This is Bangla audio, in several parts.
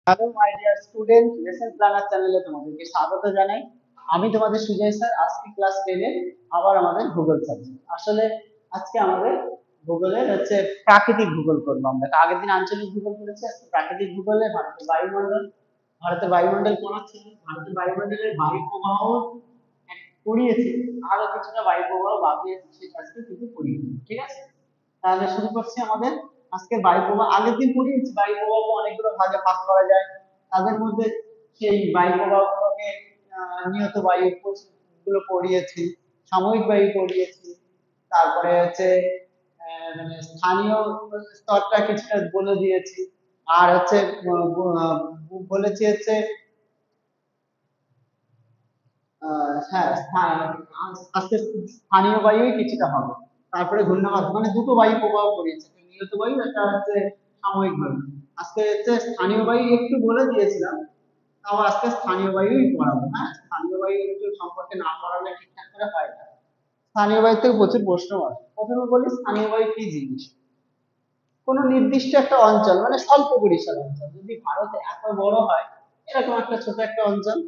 Hello my dear student, lesson planner চ্যানেলে তোমাদেরকে স্বাগত জানাই। আমি তোমাদের সুজয় স্যার। আজকে ক্লাস 10 আবার আমাদের ভূগোল সাবজেক্ট। আসলে আজকে আমাদের ভূগোলের হচ্ছে প্রাকৃতিক ভূগোল করবো আমরা। আগের দিন আঞ্চলিক ভূগোল করেছি, আজকে প্রাকৃতিক ভূগোলে ভারতের বায়ুমণ্ডল পড়াচ্ছি। ভারতের বায়ুমণ্ডলের বায়ু প্রবাহ পড়িয়েছি, আরো কিছুটা বায়ু প্রবাহ বাকি আছে, সেই কাজটা কিন্তু পড়িয়েছি। ঠিক আছে, তাহলে শুরু করছি আমাদের আজকে বায়ু প্রবাহ। আগের দিন পড়িয়েছি বায়ু প্রবাহ অনেকগুলো ভাগে ভাগ করা যায়। তাদের মধ্যে সেই বায়ু প্রবাহগুলোকে নিয়ত বায়ু গুলো পড়িয়েছি, সাময়িক বায়ু পড়িয়েছি। তারপরে হচ্ছে মানে স্থানীয় স্তরটা কিছুটা বলে দিয়েছি। আর হচ্ছে বলেছি হচ্ছে হ্যাঁ, আজকে স্থানীয় বায়ুই কিছুটা হবে। তারপরে ঘূর্ণাবাত মানে দুটো বায়ু প্রবাহ পড়িয়েছে, একটা নিয়ত বায়ু, একটা হচ্ছে সাময়িক বায়ু। আজকে হচ্ছে স্থানীয় বায়ু একটু বলে দিয়েছিলাম, তাও আজকে স্থানীয় বায়ুই পড়াবো। হ্যাঁ, স্থানীয় বায়ু একটু সম্পর্কে না পড়ালে ঠিকঠাক করে হয় না। স্থানীয় বায়ু থেকে প্রচুর প্রশ্ন আসে। প্রথমে বলি স্থানীয় বায়ু কি জিনিস। কোন নির্দিষ্ট একটা অঞ্চল মানে স্বল্প পরিসর অঞ্চল, যদি ভারত এত বড় হয়, এরকম একটা ছোট একটা অঞ্চল,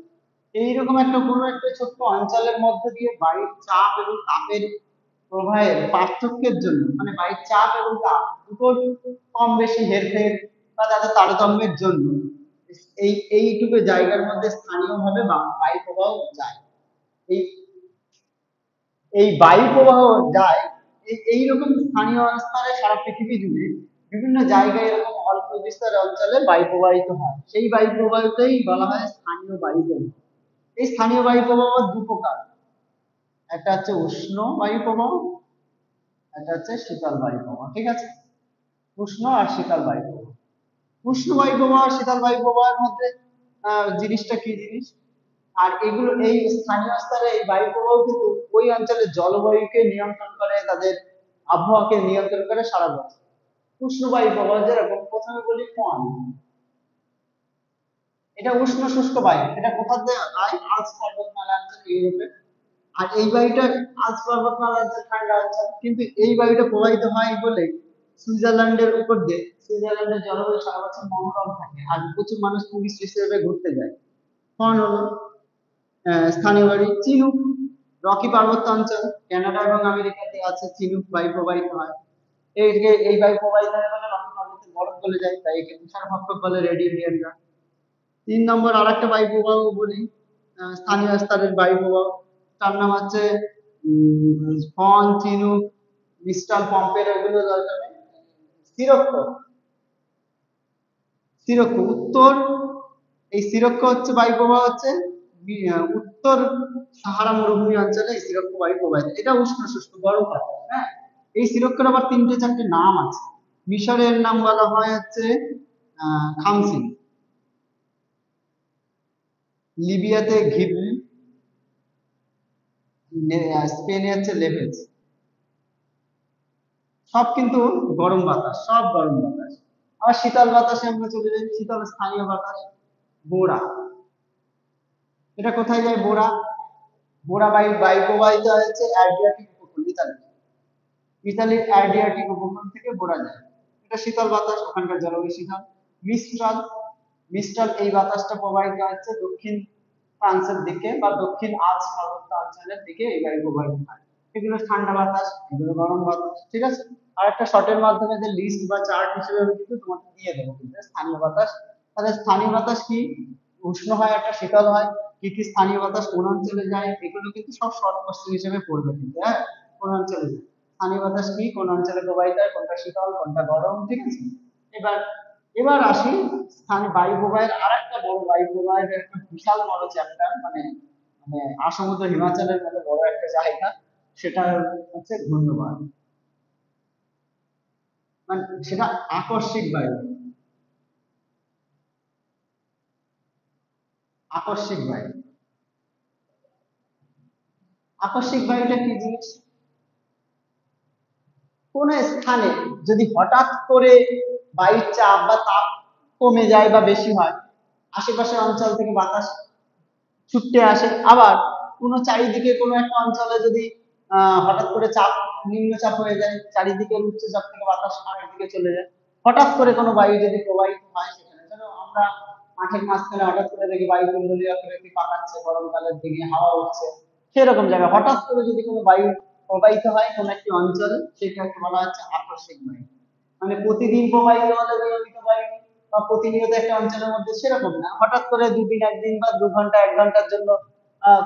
এইরকম একটা কোনো একটা ছোট্ট অঞ্চলের মধ্যে দিয়ে বায়ুর চাপ এবং তাপের প্রবাহের পার্থক্যের জন্য, মানে বায়ুর চাপ এবং তাপ দুটোর কম বেশি হেরফের বা তাদের তারতম্যের জন্য এইটুকু জায়গার মধ্যে স্থানীয়ভাবে বায়ু প্রবাহ যায়। এই এই বায়ু প্রবাহ যায় এইরকম স্থানীয় স্তরে সারা পৃথিবী জুড়ে বিভিন্ন জায়গায় এরকম অল্প বিস্তর অঞ্চলে বায়ু প্রবাহিত হয়, সেই বায়ু প্রবাহকেই বলা হয় স্থানীয় বায়ু প্রবাহ। এই স্থানীয় বায়ু প্রবাহ দু প্রকার, একটা হচ্ছে উষ্ণ বায়ু প্রবাহ, একটা হচ্ছে শীতল বায়ু প্রবাহ। ঠিক আছে, উষ্ণ আর শীতল বায়ু প্রবাহ। উষ্ণ বায়ু প্রবাহ আর শীতল বায়ু প্রবাহের মধ্যে জিনিসটা কি জিনিস, আর এগুলো এই স্থানীয় স্তরে এই বায়ু প্রবাহ কিন্তু ওই অঞ্চলের জলবায়ুকে নিয়ন্ত্রণ করে, তাদের আবহাওয়াকে নিয়ন্ত্রণ করে সারা বছর। উষ্ণ বায়ু প্রবাহ যেরকম, প্রথমে বলি কোন, এটা উষ্ণ শুষ্ক বায়ু। এটা কোথা দিয়ে আয়? আল্পস পর্বতমালা অঞ্চল, ইউরোপে। আর এই বায়ুটা আল্পস পর্বতমালা অঞ্চল ঠান্ডা অঞ্চল, কিন্তু এই বায়ুটা প্রবাহিত হয় বলে সুইজারল্যান্ডের উপর দিয়ে। সুইজারল্যান্ডের জলবায়ু সারা বছর মনোরম থাকে আর প্রচুর মানুষ টুরিস্ট হিসেবে ঘুরতে যায়। কোন হলো স্থানীয় বায়ু। চিনুক রকি পার্বত্য অঞ্চল, কানাডা এবং আমেরিকাতে আছে, চিনুক বায়ু প্রবাহিত হয়। এই বায়ু প্রবাহিত হয় বলে রকি পার্বত্যে বরফ গলে যায়, তাই একে তুষারপাত বলে রেডিয়েন্টরা। 3 নম্বর আর একটা বায়ু প্রবাহ বলি, স্থানীয় স্তরের বায়ু প্রবাহ। তার নাম হচ্ছে ফন, চিনুক, মিস্টাল, পম্পের, এগুলো দরকার নেই। সিরক্ষ, সিরক্ষ উত্তর। এই সিরক্ষ হচ্ছে বায়ু প্রবাহ হচ্ছে উত্তর সাহারা মরুভূমি অঞ্চলে এই সিরক্ষ বায়ু প্রবাহিত। এটা উষ্ণ শুষ্ক গরম বাতাস। হ্যাঁ, এই সিরক্ষের আবার 3টে 4টে নাম আছে। মিশরের নাম বলা হয় হচ্ছে খামসিন, লিবিয়াতে ঘিবলি, স্পেনে হচ্ছে লেভেজ। সব কিন্তু গরম বাতাস, সব গরম বাতাস। আবার শীতল বাতাসে আমরা চলে যাই, শীতল স্থানীয় বাতাস বোরা। এটা কোথায় যায় বোরা? বোরা বায়ু বায়ু প্রবাহিত হচ্ছে অ্যাড্রিয়াটিক উপকূল, ইতালি। ইতালির অ্যাড্রিয়াটিক উপকূল থেকে বোরা যায়। এটা শীতল বাতাস, ওখানকার জলবায়ু শীতল। মিস্ট্রাল, মিস্ট্রাল এই বাতাসটা প্রবাহিত হচ্ছে দক্ষিণ ফ্রান্সের দিকে বা দক্ষিণ আল্পস পার্বত্য অঞ্চলের দিকে, এই বায়ু প্রবাহিত হয়। এগুলো ঠান্ডা বাতাস, এগুলো গরম বাতাস। ঠিক আছে, আর একটা শর্টের মাধ্যমে যে লিস্ট বা চার্ট হিসেবে আমি কিন্তু তোমাকে দিয়ে দেবো কিন্তু স্থানীয় বাতাস। তাহলে স্থানীয় বাতাস কি? উষ্ণ হয়, একটা শীতল হয়। কি কি স্থানীয় বাতাস কোন অঞ্চলে যায়, এগুলো কিন্তু সব শর্ট কোশ্চেন হিসেবে পড়বে কিন্তু। হ্যাঁ, কোন অঞ্চলে যায়, স্থানীয় বাতাস কি, কোন অঞ্চলে প্রবাহিত হয়, কোনটা শীতল কোনটা গরম। ঠিক আছে, এবার এবার আসি স্থানীয় বায়ু প্রবাহের আর একটা বড় বায়ু প্রবাহের একটা বিশাল বড় চ্যাপ্টার, মানে মানে আসামত হিমাচলের মতো বড় একটা জায়গা, সেটা হচ্ছে ঘূর্ণবায়ু। মানে সেটা আকস্মিক বায়ু, আকস্মিক বায়ু। আকস্মিক বায়ুটা কি জিনিস? কোন স্থানে যদি হঠাৎ করে বায়ুর চাপ বা তাপ কমে যায় বা বেশি হয়, আশেপাশের অঞ্চল থেকে বাতাস ছুটে আসে। আবার কোনো চারিদিকে কোনো একটা অঞ্চলে যদি হঠাৎ করে চাপ নিম্নচাপ হয়ে যায়, চারিদিকে উচ্চচাপ থেকে বাতাস আরেক দিকে চলে যায়, হঠাৎ করে কোনো বায়ু যদি প্রবাহিত হয় সেখানে, ধরো আমরা মাঠের মাঝখানে হঠাৎ করে দেখি বায়ুকুণ্ডলীয় আকৃতি পাকাচ্ছে, গরমকালের দিকে হাওয়া উঠছে, সেরকম জায়গায় হঠাৎ করে যদি কোনো বায়ু প্রবাহিত হয় কোনো একটি অঞ্চলে, সেটাকে বলা হচ্ছে আকস্মিক বায়ু। মানে প্রতিদিন প্রবাহিত হলে নিয়মিত বায়ু বা প্রতিনিয়ত একটা অঞ্চলের মধ্যে, সেরকম না, হঠাৎ করে দুদিন একদিন বা 2 ঘন্টা 1 ঘন্টার জন্য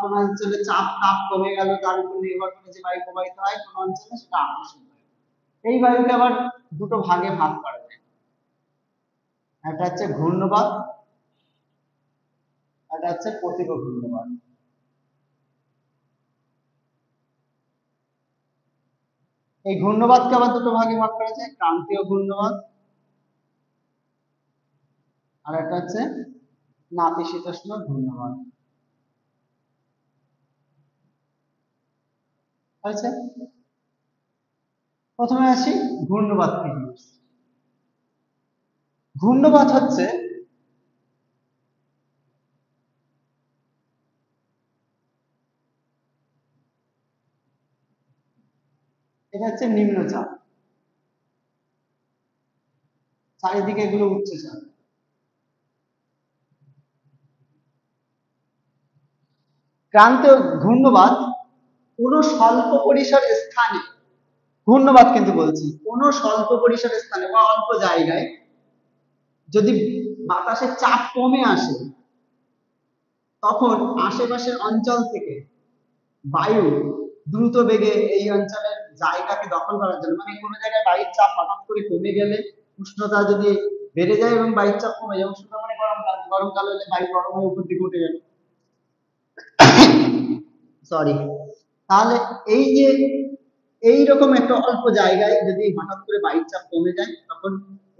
কোন অঞ্চলে চাপ তাপ কমে গেল, তার উপর নির্ভর করে যে বায়ু প্রবাহিত হয় কোন অঞ্চলে, সেটা আকস্মিক বায়ু। এই বায়ুকে আবার দুটো ভাগে ভাগ করা যায়, একটা হচ্ছে ঘূর্ণবাত, একটা হচ্ছে প্রতিকূল ঘূর্ণবাত। এই ঘূর্ণবাতকে আবার দুটো ভাগে ভাগ করা যায়, ক্রান্তীয় ঘূর্ণবাত, আর একটা হচ্ছে নাতিশীতোষ্ণ ঘূর্ণবাত। আচ্ছা, প্রথমে আসি ঘূর্ণবাত কি জিনিস। ঘূর্ণবাত হচ্ছে এটা হচ্ছে নিম্নচাপ, চারিদিকে এগুলো উচ্চচাপ। ক্রান্তীয় ঘূর্ণবাত কোন স্বল্প পরিসর স্থানে, ঘূর্ণবাত কিন্তু বলছি, কোন স্বল্প পরিসর স্থানে বা অল্প জায়গায় যদি বাতাসের চাপ কমে আসে, তখন আশেপাশের অঞ্চল থেকে বায়ু দ্রুত বেগে এই অঞ্চলের জায়গাকে দখল করার জন্য, মানে কোনো জায়গায় বায়ুর চাপ হঠাৎ করে কমে গেলে, উষ্ণতা যদি বেড়ে যায় এবং বায়ুর চাপ কমে যায়, উষ্ণতা মানে গরমকাল, গরমকাল হলে বায়ু গরম হয়ে উপর দিকে উঠে যাবে, সরি, তাহলে এই যে এইরকম একটা অল্প জায়গায় যদি হঠাৎ করে বায়ুর চাপ কমে যায়, তখন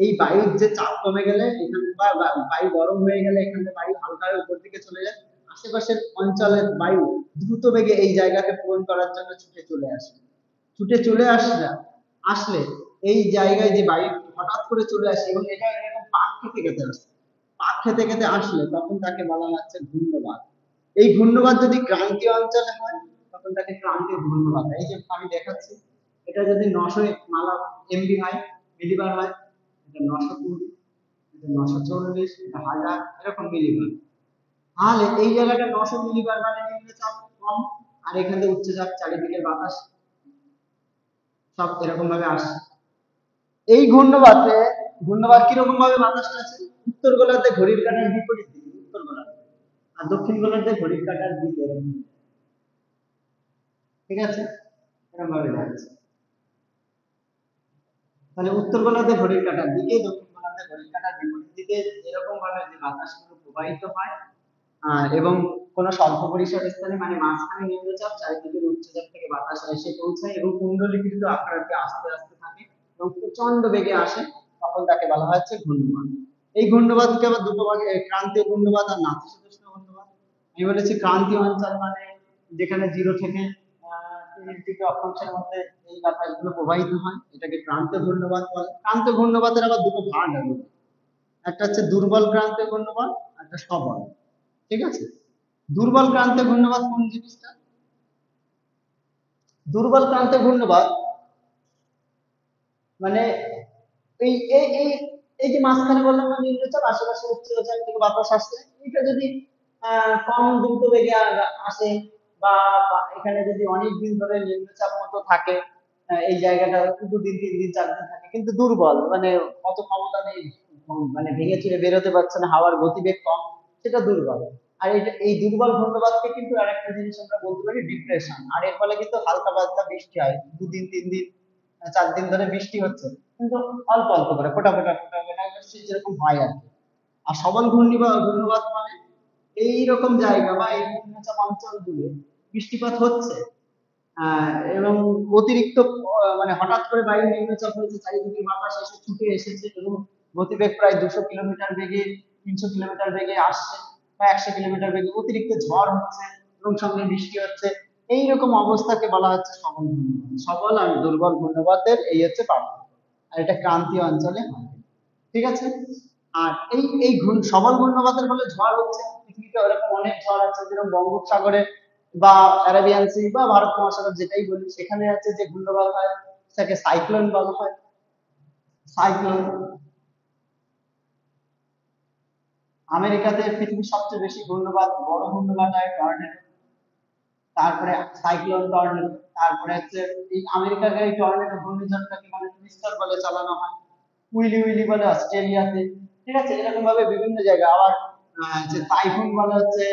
এই বায়ুর যে চাপ কমে গেলে এখানে বা বায়ু গরম হয়ে গেলে এখানে বায়ু হালকা হয়ে উপর দিকে চলে যায়, আশেপাশের অঞ্চলের বায়ু দ্রুত বেগে এই জায়গাকে পূরণ করার জন্য ছুটে চলে আসে। ছুটে চলে আসলে এই জায়গায় যে বায়ু হঠাৎ করে চলে আসে এবং এটা এরকম পাক খেতে খেতে আসে, পাক খেতে খেতে আসলে তখন তাকে বলা হচ্ছে ঘূর্ণবাত। এই ঘূর্ণবাত যদি ক্রান্তীয় অঞ্চলে হয়, তখন তাকে ক্রান্তীয় ঘূর্ণবাত। এই যে আমি দেখাচ্ছি, এটা যদি 900 মালা এমবি হয়, মিলিবার হয়, এটা 920, এটা 940, এটা 1000, এরকম মিলিবার। তাহলে এই জায়গাটা 900 মিলিবার মানে নিম্নচাপ কম, আর এখানে উচ্চচাপ, চারিদিকে বাতাস সব এরকম ভাবে আসে। এই ঘূর্ণবাত কিরকম ভাবে বাতাসটা আছে, উত্তর গোলার্ধে ঘড়ির কাঁটার বিপরীত দিকে, উত্তর গোলার্ধে, আর দক্ষিণ গোলার্ধে ঘড়ির কাঁটার দিকে এরকম। ঠিক আছে, এরকম ভাবে যাচ্ছে। তাহলে উত্তর গোলার্ধে ঘড়ির কাঁটার দিকে, দক্ষিণ গোলার্ধে ঘড়ির কাঁটার বিপরীত দিকে এরকম ভাবে যে বাতাসগুলো প্রবাহিত হয়, এবং কোন স্বল্প পরিসর স্থানে মানে মাঝখানে নিম্নচাপ, চারিদিকে উচ্চচাপ থেকে বাতাস এসে পৌঁছায় এবং কুণ্ডলীকৃত আকারে আস্তে আস্তে থাকে এবং প্রচন্ড বেগে আসে, তখন তাকে বলা হচ্ছে ঘূর্ণবাত। এই ঘূর্ণবাতকে আবার দুটো ভাগে, ক্রান্তীয় ঘূর্ণবাত আর নাতিশীতোষ্ণ ঘূর্ণবাত। আমি বলেছি ক্রান্তীয় অঞ্চল মানে যেখানে 0 থেকে 30 ডিগ্রি অক্ষাংশের মধ্যে এই বাতাসগুলো প্রবাহিত হয়, এটাকে ক্রান্তীয় ঘূর্ণবাত বলে। ক্রান্তীয় ঘূর্ণবাতের আবার দুটো ভাগ আছে, একটা হচ্ছে দুর্বল ক্রান্তীয় ঘূর্ণবাত, একটা সবল। ঠিক আছে, দুর্বল ক্রান্তীয় ঘূর্ণবাত কোন জিনিসটা, দুর্বল ক্রান্তীয় ঘূর্ণবাত মানে এই এই এই এই যে মাঝখানে বললাম না নিম্নচাপ, আশেপাশে উচ্চচাপ থেকে বাতাস আসছে, এটা যদি কম দ্রুত বেগে আসে বা এখানে যদি অনেক দিন ধরে নিম্নচাপ মতো থাকে, এই জায়গাটা 2 দিন 3 দিন 4 দিন থাকে, কিন্তু দুর্বল মানে অত ক্ষমতা নেই, মানে ভেঙে চুরে বেরোতে পারছে না, হাওয়ার গতিবেগ কম, সেটা দুর্বল। আর এই দুর্বল ঘূর্ণবাতকে কিন্তু আরেকটা জিনিস আমরা বলতে পারি ডিপ্রেশন, আর এর ফলে কিন্তু হালকা পাতলা বৃষ্টি হয়, 2 দিন 3 দিন 4 দিন ধরে বৃষ্টি হচ্ছে, কিন্তু অল্প অল্প করে ফোটা ফোটা ফোটা ফোটা যেরকম হয় আর কি। আর সবল ঘূর্ণিবাত মানে এইরকম জায়গা বা এই নিম্নচাপ অঞ্চলগুলো বৃষ্টিপাত হচ্ছে, এবং অতিরিক্ত মানে হঠাৎ করে বায়ু নিম্নচাপ হয়েছে, চারিদিকে বাতাস এসে ছুটে এসেছে এবং গতিবেগ প্রায় 200 কিলোমিটার বেগে, 300 কিলোমিটার বেগে আসছে বা 100 কিলোমিটার বেগে, অতিরিক্ত ঝড় হচ্ছে এবং সঙ্গে বৃষ্টি হচ্ছে, এইরকম অবস্থাকে বলা হচ্ছে সবল ঘূর্ণিবাত। সবল আর দুর্বল ঘূর্ণিবাতের এই হচ্ছে পার্থক্য, আর এটা ক্রান্তীয় অঞ্চলে হয়। ঠিক আছে, আর এই সবল ঘূর্ণিবাতের ফলে ঝড় হচ্ছে, পৃথিবীতে ওরকম অনেক ঝড় আছে, যেরকম বঙ্গোপসাগরে বা অ্যারাবিয়ান সি বা ভারত মহাসাগর যেটাই বলি, সেখানে আছে যে ঘূর্ণিবাত হয়, সেটাকে সাইক্লোন বলা হয়, সাইক্লোন। আমেরিকাতে পৃথিবীর সবচেয়ে বেশি ঘূর্ণিবাদ, বড় ঘূর্ণিবাদ হয় টর্নেডো, তারপরে সাইক্লোন টর্নেডো, তারপরে হচ্ছে এই আমেরিকার এই টর্নেডো ঘূর্ণিঝড়টাকে মানে টুইস্টার বলে চালানো হয়, উইলি উইলি বলে অস্ট্রেলিয়াতে, ঠিক আছে, এরকম ভাবে বিভিন্ন জায়গায়। আবার যে টাইফুন বলে হচ্ছে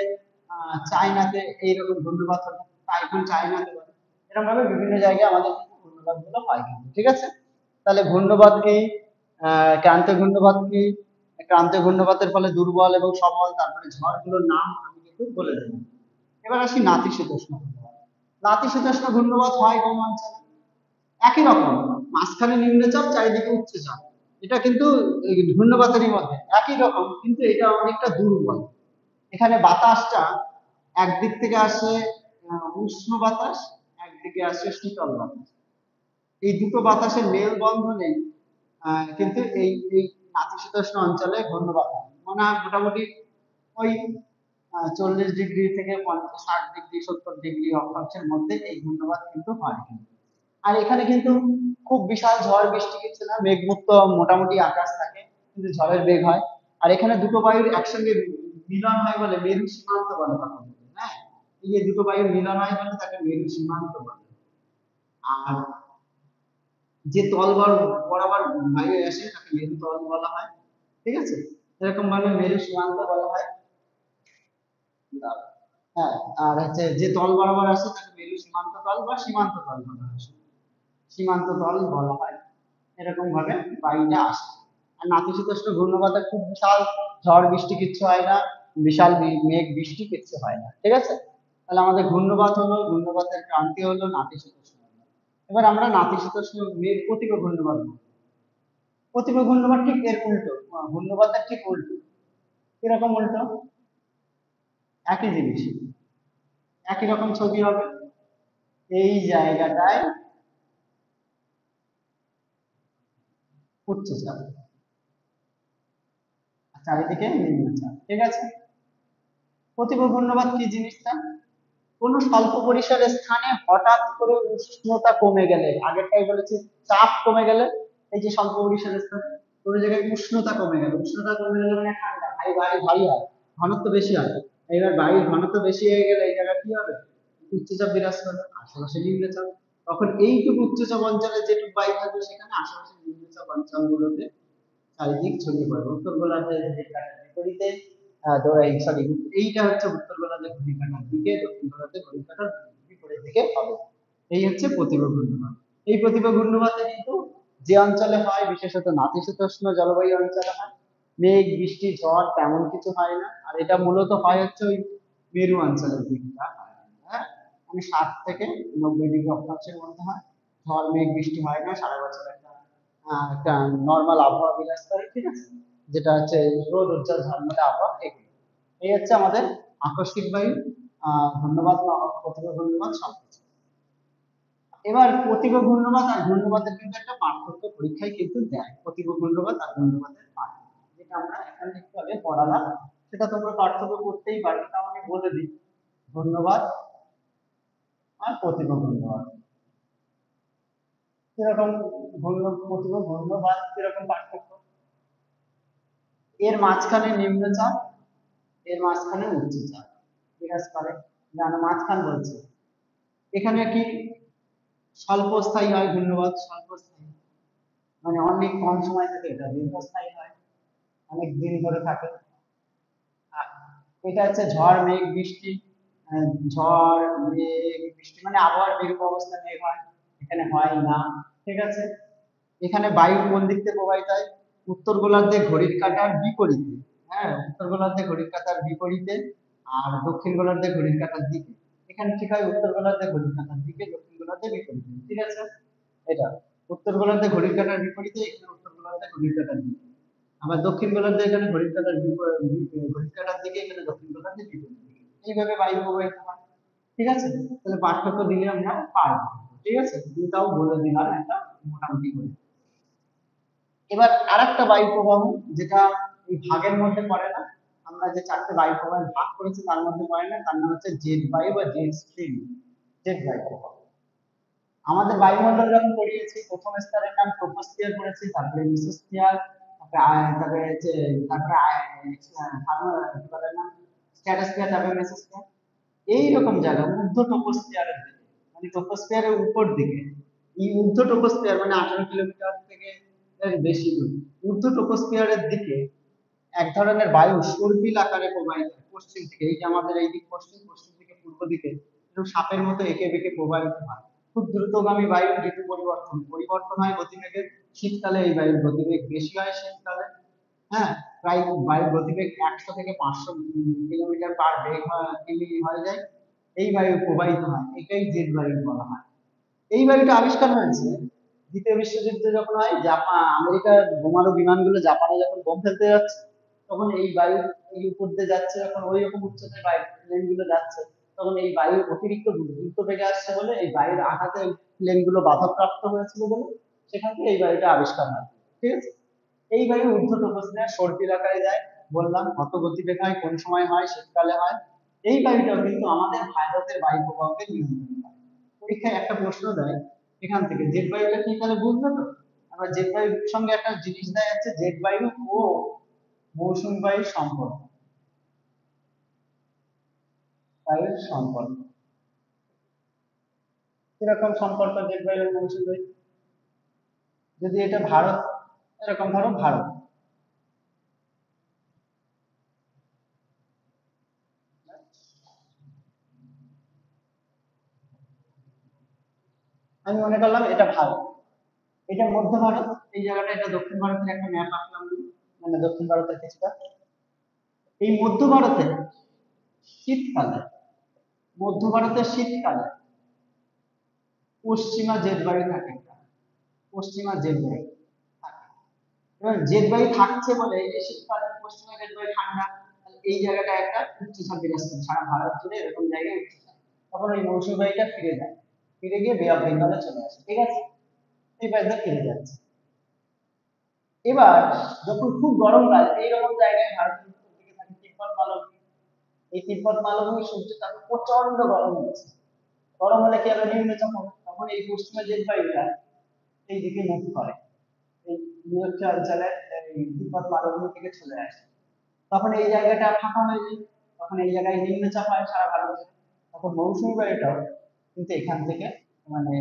চায়নাতে, এইরকম ঘূর্ণিবাদ হলে টাইফুন চায়নাতে বলে, এরকম ভাবে বিভিন্ন জায়গায় আমাদের ঘূর্ণিবাদ গুলো হয় কিন্তু, ঠিক আছে। তাহলে ঘূর্ণিবাদ কি, ক্রান্তীয় ঘূর্ণিবাদ কি, ক্রান্তীয় ঘূর্ণিবাদের ফলে দুর্বল এবং সবল, তারপরে ঝড়গুলোর নাম আমি কিন্তু বলে দেবো। এবার আসি নাতিশীতোষ্ণ ঘূর্ণিবাদ। নাতিশীতোষ্ণ ঘূর্ণিবাদ হয় কোন অঞ্চলে? একই রকম, মাঝখানে নিম্নচাপ, চারিদিকে উচ্চচাপ, এটা কিন্তু এই ঘূর্ণিবাদেরই মধ্যে একই রকম, কিন্তু এটা অনেকটা দুর্বল। এখানে বাতাসটা একদিক থেকে আসে উষ্ণ বাতাস, একদিকে আসে শীতল বাতাস, এই দুটো বাতাসের মেলবন্ধনে কিন্তু এই এই নাতিশীতোষ্ণ অঞ্চলে ঘূর্ণিবাদ হয়। মানে মোটামুটি ওই 40 ডিগ্রি থেকে 50, 60 ডিগ্রি, 70 ডিগ্রি অক্ষাংশের মধ্যে এই ঘূর্ণিবাদ কিন্তু হয়। আর এখানে কিন্তু খুব বিশাল ঝড় বৃষ্টি কিছু না, মেঘমুক্ত মোটামুটি আকাশ থাকে, কিন্তু ঝড়ের বেগ হয়। আর এখানে দুটো বায়ুর একসঙ্গে মিলন হয় বলে মেরু সীমান্ত বলে কথা বলে, হ্যাঁ, এই যে দুটো বায়ুর মিলন হয় বলে তাকে মেরু সীমান্ত বলে। আর যে তল বরাবর বায়ু আসে তাকে মেরু তল বলা হয়, ঠিক আছে, এরকম ভাবে মেরু সীমান্ত বলা হয়। হ্যাঁ, আর হচ্ছে যে তল বরাবর আসে তাকে মেরু সীমান্ত তল বা সীমান্ত তল বলা হয়, সীমান্ত তল বলা হয়, এরকম ভাবে বায়ুটা আসে। আর নাতিশীতোষ্ণ ঘূর্ণিবাদে খুব বিশাল ঝড় বৃষ্টি কিচ্ছু হয় না, বিশাল মেঘ বৃষ্টি কিচ্ছু হয় না, ঠিক আছে। তাহলে আমাদের ঘূর্ণিবাদ হলো, ঘূর্ণিবাদের ক্রান্তি হলো নাতিশীতোষ্ণ। এবার আমরা নাতিশীতোষ্ণ মেঘ প্রতিভ ঘূর্ণিবাদ বলবো। প্রতিভ ঘূর্ণিবাদ ঠিক এর উল্টো, ঘূর্ণিবাদের ঠিক উল্টো। কিরকম উল্টো? একই জিনিস, একই রকম ছবি হবে। এই জায়গাটায় উচ্চচাপ, চারিদিকে নিম্নচাপ, ঠিক আছে। প্রতিভ ঘূর্ণিবাদ কি জিনিসটা? কোন স্বল্প পরিসরের স্থানে হঠাৎ করে উষ্ণতা কমে গেলে, আগেরটাই বলেছি চাপ কমে গেলে, এই যে স্বল্প পরিসরের স্থানে কোনো জায়গায় উষ্ণতা কমে গেল, উষ্ণতা কমে গেলে মানে ঠান্ডা, বায়ু ভারী হয়, ঘনত্ব বেশি হয়। এবার বায়ুর ঘনত্ব বেশি হয়ে গেলে এই জায়গায় কি হবে? উচ্চচাপ বিরাজ করবে, আশেপাশে নিম্নচাপ। তখন এইটুকু উচ্চচাপ অঞ্চলে যেটুকু বায়ু থাকবে সেখানে আশেপাশে নিম্নচাপ অঞ্চলগুলোতে চারিদিক ছড়িয়ে পড়বে। উত্তর গোলার্ধের বিপরীতে সরি, এইটা হচ্ছে উত্তর গোলার্ধের ঘড়ির কাঁটার দিকে, দক্ষিণ গোলার্ধের ঘড়ির কাঁটার বিপরীত দিকে হবে। এই হচ্ছে প্রতিভ ঘূর্ণিবাদ। এই প্রতিভ ঘূর্ণিবাদে কিন্তু যে অঞ্চলে হয়, বিশেষত নাতিশীতোষ্ণ জলবায়ু অঞ্চলে হয়, মেঘ বৃষ্টি ঝড় তেমন কিছু হয় না। আর এটা মূলত হয় হচ্ছে ওই মেরু অঞ্চলের দিকটা, হ্যাঁ, মানে 60 থেকে 90 ডিগ্রি অক্ষাংশের মধ্যে হয়। ঝড় মেঘ বৃষ্টি হয় না, সারা বছর একটা নর্মাল আবহাওয়া বিরাজ করে, ঠিক আছে, যেটা হচ্ছে রোদ উজ্জ্বল ঝলমলে আবহাওয়া এগুলো। এই হচ্ছে আমাদের আকস্মিক বায়ু, ঘূর্ণিবাদ বা প্রতিভ ঘূর্ণিবাদ সবকিছু। এবার প্রতিভ ঘূর্ণিবাদ আর ঘূর্ণিবাদের কিন্তু একটা পার্থক্য পরীক্ষায় কিন্তু দেয়, প্রতিভ ঘূর্ণিবাদ আর ঘূর্ণিবাদের পার্থক্য, যেটা আমরা এখানে একটু আগে পড়ালাম, সেটা তোমরা পার্থক্য করতেই পারবে, তাও আমি বলে দিই। ঘূর্ণিবাদ আর প্রতিভ ঘূর্ণিবাদ কিরকম, প্রতিভ ঘূর্ণিবাদ কিরকম পার্থক্য? এর মাঝখানে নিম্নচাপ, এর মাঝখানে উচ্চচাপ বিরাজ করে, জানো মাঝখান বলছে। এখানে কি স্বল্পস্থায়ী হয় ঘূর্ণিবাদ, স্বল্পস্থায়ী মানে অনেক কম সময় থাকে, এটা দীর্ঘস্থায়ী হয়, অনেক দিন ধরে থাকে। আর এটা হচ্ছে ঝড় মেঘ বৃষ্টি, ঝড় মেঘ বৃষ্টি মানে আবহাওয়ার বিরূপ অবস্থা মেঘ হয়, এখানে হয় না, ঠিক আছে। এখানে বায়ু কোন দিক থেকে প্রবাহিত হয়? উত্তর গোলার্ধে ঘড়ির কাঁটার বিপরীতে, হ্যাঁ, উত্তর গোলার্ধে ঘড়ির কাঁটার বিপরীতে, আর দক্ষিণ গোলার্ধে ঘড়ির কাঁটার দিকে। এখানে ঠিক হয় উত্তর গোলার্ধে ঘড়ির কাঁটার দিকে, দক্ষিণ গোলার্ধে বিপরীতে, ঠিক আছে। এটা উত্তর গোলার্ধে ঘড়ির কাঁটার বিপরীতে, এখানে উত্তর গোলার্ধে ঘড়ির কাঁটার দিকে। আবার দক্ষিণ গোলার্ধে এখানে ঘড়ির কাঁটার ঘড়ির কাঁটার দিকে, এখানে দক্ষিণ গোলার্ধে বিপরীত দিকে। এইভাবে বায়ু প্রবাহিত হয়, ঠিক আছে। তাহলে পার্থক্য দিলে আমরা পারবো, ঠিক আছে, কিন্তু তাও বলে দিলাম একটা মোটামুটি করে। এবার আরেকটা বায়ু প্রবাহ, যেটা এই ভাগের মধ্যে পড়ে না, আমরা যে চারটে বায়ু প্রবাহের ভাগ করেছি তার মধ্যে পড়ে না, তার নাম হচ্ছে জেট বায়ু বা জেট স্ট্রিম, জেট বায়ু প্রবাহ। আমাদের বায়ুমণ্ডল যখন পড়িয়েছি, প্রথম স্তরের নাম ট্রোপোস্ফিয়ার পড়েছি, তারপরে মিসোস্ফিয়ার, তারপরে হচ্ছে তারপরে কি বলে না স্ট্র্যাটোস্ফিয়ার, তারপরে মেসোস্ফিয়ার, এইরকম জায়গা ঊর্ধ্ব ট্রপোস্ফিয়ারের দিকে, মানে ট্রপোস্ফিয়ারের উপর দিকে। এই ঊর্ধ্ব ট্রপোস্ফিয়ার মানে 18 কিলোমিটার থেকে এর বেশি দূর, ঊর্ধ্ব ট্রপোস্ফিয়ারের দিকে এক ধরনের বায়ু সর্পিল আকারে প্রবাহিত হয় পশ্চিম থেকে। এই যে আমাদের এই দিক পশ্চিম, পশ্চিম থেকে পূর্ব দিকে এরকম সাপের মতো এঁকে বেঁকে প্রবাহিত হয়। খুব দ্রুতগামী বায়ু, ঋতু পরিবর্তন পরিবর্তন হয় গতিবেগের। শীতকালে এই বায়ুর গতিবেগ বেশি হয় শীতকালে। হ্যাঁ, প্রায় বায়ুর গতিবেগ 100 থেকে 500 কিলোমিটার পার কিমি হয়ে যায়। এই বায়ু প্রবাহিত হয়, এটাই জেট বায়ু বলা হয়। এই বায়ুটা আবিষ্কার হয়েছে দ্বিতীয় বিশ্বযুদ্ধ যখন হয়, জাপান আমেরিকার বোমারু বিমানগুলো জাপানে যখন বোম ফেলতে যাচ্ছে, তখন এই বায়ু এই উপর দিয়ে যাচ্ছে, যখন ওই রকম উচ্চতায় বায়ু প্লেন গুলো যাচ্ছে, তখন এই বায়ু অতিরিক্ত দ্রুত বেগে আসছে বলে এই বায়ুর আঘাতে প্লেন গুলো বাধাপ্রাপ্ত হয়েছিল বলে সেখান থেকে এই বায়ুটা আবিষ্কার হয়। ঠিক আছে, এই বায়ু ঊর্ধ্ব ট্রপোস্ফিয়ার সর্পিল আকারে যায়, বললাম কত গতিবেগ হয়, কোন সময় হয়, শীতকালে হয়। এই বায়ুটাও কিন্তু আমাদের ভারতের বায়ু প্রবাহকে নিয়ন্ত্রণ করে। পরীক্ষায় একটা প্রশ্ন দেয় এখান থেকে, জেট বায়ুটা কি তাহলে বুঝবে তো? আবার জেট বায়ুর সঙ্গে একটা জিনিস দেয়া যাচ্ছে, জেট বায়ু ও মৌসুমী বায়ুর সম্পর্ক। বায়ুর সম্পর্ক কিরকম সম্পর্ক জেট বায়ু ও মৌসুমী বায়ু? যদি এটা ভারত, এরকম ধরো ভারত, আমি মনে করলাম এটা ভারত, এটা মধ্য ভারত, এই জায়গাটা এটা দক্ষিণ ভারতের একটা ম্যাপ আঁকলাম, মানে দক্ষিণ ভারতের কিছুটা। এই মধ্য ভারতে শীতকালে, মধ্য ভারতের শীতকালে পশ্চিমা জেট বায়ু থাকে, পশ্চিমা জেট বায়ু থাকে। এবার জেট বায়ু থাকছে বলে এই যে শীতকালে পশ্চিমা জেট বায়ু ঠান্ডা, তাহলে এই জায়গাটা একটা উচ্চচাপ বিরাজ করে সারা ভারত জুড়ে, এরকম জায়গায় উচ্চচাপ। তখন ওই মৌসুমী বায়ুটা ফিরে যায়, ফিরে গিয়ে বে অফ বেঙ্গলে চলে আসে। ঠিক আছে, এই বায়ুটা ফিরে যাচ্ছে। এবার যখন খুব গরমকাল, এইরকম জায়গায় ভারতের উত্তর দিকে থাকে তিব্বত মালভূমি। এই তিব্বত মালভূমি সূর্য তাপ প্রচন্ড গরম হচ্ছে, গরম হলে কি হবে, নিম্নচাপ হবে, তখন এই পশ্চিমা জেট বায়ুটা এই দিকে মুখ করে, এই নিরক্ষীয় অঞ্চলে এই তিব্বত মালভূমি থেকে চলে আসে। তখন এই জায়গাটা ফাঁকা হয়ে যায়, তখন এই জায়গায় নিম্নচাপ হয় সারা ভারতে। তখন মৌসুমী বায়ুটাও কিন্তু এখান থেকে, মানে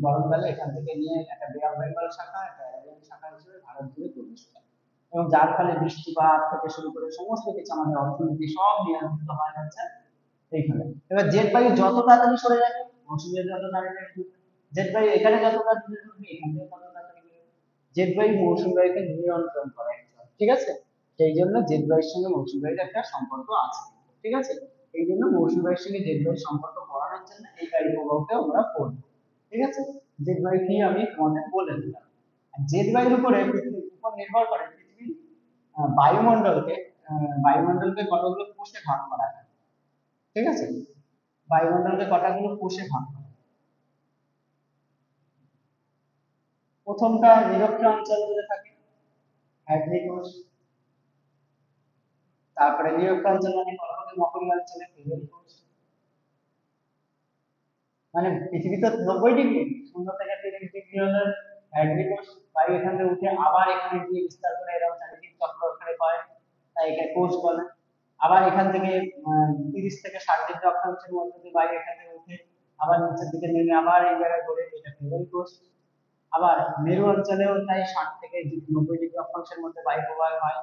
গরমকালে এখান থেকে নিয়ে একটা বে অফ বেঙ্গল শাখা, একটা অ্যারিয়ান শাখা হিসেবে ভারত জুড়ে প্রবেশ করে। এবং যার ফলে বৃষ্টিপাত থেকে শুরু করে সমস্ত কিছু আমাদের অর্থনীতি সব নিয়ন্ত্রিত হয় হচ্ছে এইখানে। এবার জেট বায়ু যত তাড়াতাড়ি সরে যাবে, মৌসুমী বায়ু যত তাড়াতাড়ি ঢুকবে। জেট বায়ু এখানে যত তাড়াতাড়ি ঢুকবে, এখান থেকে তত তাড়াতাড়ি বেরোবে। জেট বায়ু মৌসুমী বায়ুকে নিয়ন্ত্রণ করে একদম। ঠিক আছে, সেই জন্য জেট বায়ুর সঙ্গে মৌসুমী বায়ুর একটা সম্পর্ক আছে। ঠিক আছে, এই জন্য মৌসুমী বায়ুর সঙ্গে জেট বায়ুর সম্পর্ক করানোর জন্য এই বায়ু প্রবাহকে আমরা পড়বো। ঠিক আছে, জেট বায়ু কি আমি তোমাদের বলে দিলাম। আর জেট বায়ুর উপরে পৃথিবীর উপর নির্ভর করে পৃথিবীর বায়ুমণ্ডলকে, বায়ুমণ্ডলকে কতগুলো কোষে ভাগ করা হয়। ঠিক আছে, বায়ুমণ্ডলকে কতগুলো কোষে ভাগ করা হয়। প্রথমটা নিরক্ষীয় অঞ্চল জুড়ে থাকে, হ্যাডলি কোষ। তারপরে নিরক্ষীয় অঞ্চল মানে কর্কটের মকরীয় অঞ্চলে ফেবেল কোষ। মানে পৃথিবী তো 90 ডিগ্রি, 0 থেকে 30 ডিগ্রি হলে হ্যাডলি কোষ, বায়ু এখান থেকে উঠে আবার এখানে গিয়ে বিস্তার করে এরকম চারিদিক চক্র করে পায়, তাই একে কোষ বলে। আবার এখান থেকে 30 থেকে 60 ডিগ্রি অক্ষাংশের মধ্যে দিয়ে বায়ু এখান থেকে উঠে আবার নিচের দিকে নেমে আবার এই জায়গায় ঘুরে, এটা ফেবেল কোষ। আবার মেরু অঞ্চলেও তাই 60 থেকে 90 ডিগ্রি অক্ষাংশের মধ্যে বায়ু প্রবাহ হয়,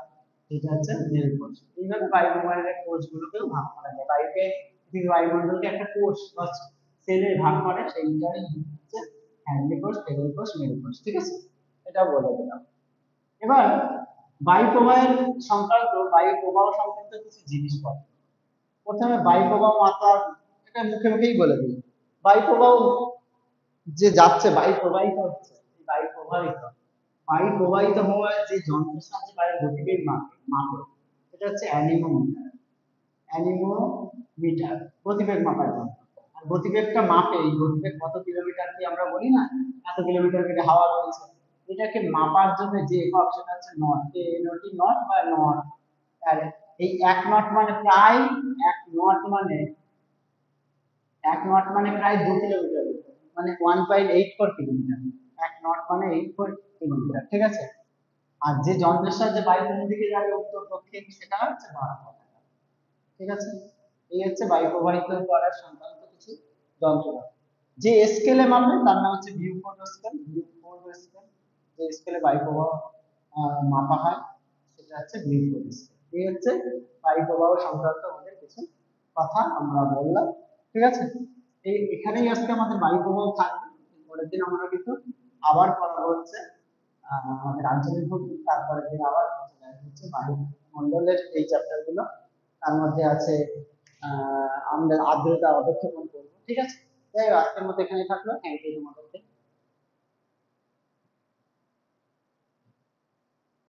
এটা হচ্ছে মেরু কোষ। এইভাবে বায়ু প্রবাহের কোষগুলোকেও ভাগ করা যায়, বায়ুকে পৃথিবীর বায়ুমণ্ডলকে একটা কোষ বা সেলে ভাগ করে, সেইটাই হচ্ছে হ্যাডলি কোষ, টেবিল কোষ, মেরু কোষ। ঠিক আছে, এটা বলে দিলাম। এবার বায়ু প্রবাহের সংক্রান্ত, বায়ু প্রবাহ সংক্রান্ত কিছু জিনিসপত্র। প্রথমে বায়ু প্রবাহ মাত্রা, এটা মুখে মুখেই বলে দিই। বায়ু প্রবাহ যে যাচ্ছে, বায়ু প্রবাহিত হচ্ছে, এই বায়ু প্রবাহিত হওয়ার যে যন্ত্রের সাহায্যে বায়ুর গতিবেগ মাপে সেটা হচ্ছে অ্যানিমোমিটার। অ্যানিমোমিটার গতিবেগ মাপার যন্ত্র। আর গতিবেগটা মাপে, এই গতিবেগ কত কিলোমিটার কি আমরা বলি না, এত কিলোমিটার বেগে হাওয়া বলছে, এটাকে মাপার জন্য যে একক সেটা হচ্ছে নট, নটি নট বা নট। আর এই 1 নট মানে প্রায়, 1 নট মানে 1 নট মানে প্রায় 2 কিলোমিটার, মানে 1.84 কিলোমিটার। 1 নট মানে 84 কিলোমিটার। ঠিক আছে, আর যে যন্ত্রের সাহায্যে বায়ু কোন দিকে যাবে উত্তর দক্ষিণ সেটা হচ্ছে বায়ু পতাকা। ঠিক আছে, এই হচ্ছে বায়ু প্রবাহিত করার সংক্রান্ত কিছু যন্ত্রপাতি। যে স্কেলে মাপে তার নাম হচ্ছে বিউফোর্ড স্কেল। বিউফোর্ড স্কেল, যে স্কেলে বায়ু প্রবাহ মাপা হয় সেটা হচ্ছে বিউফোর্ড স্কেল। এই হচ্ছে বায়ু প্রবাহ সংক্রান্ত আমাদের কিছু কথা আমরা বললাম। ঠিক আছে, এই এখানেই আজকে আমাদের বায়ু প্রবাহ থাকবে। পরের দিন আমরা কিন্তু আবার পড়াবো হচ্ছে আমাদের আঞ্চলিক ভূগোল, তারপরে দিন আবার হচ্ছে বায়ুমণ্ডলের এই চ্যাপ্টার গুলো। তার মধ্যে আছে আমরা আর্দ্রতা অবক্ষেপণ করবো। ঠিক আছে, যাই হোক, আজকের মতো এখানে থাকলো। থ্যাংক ইউ তোমাদেরকে।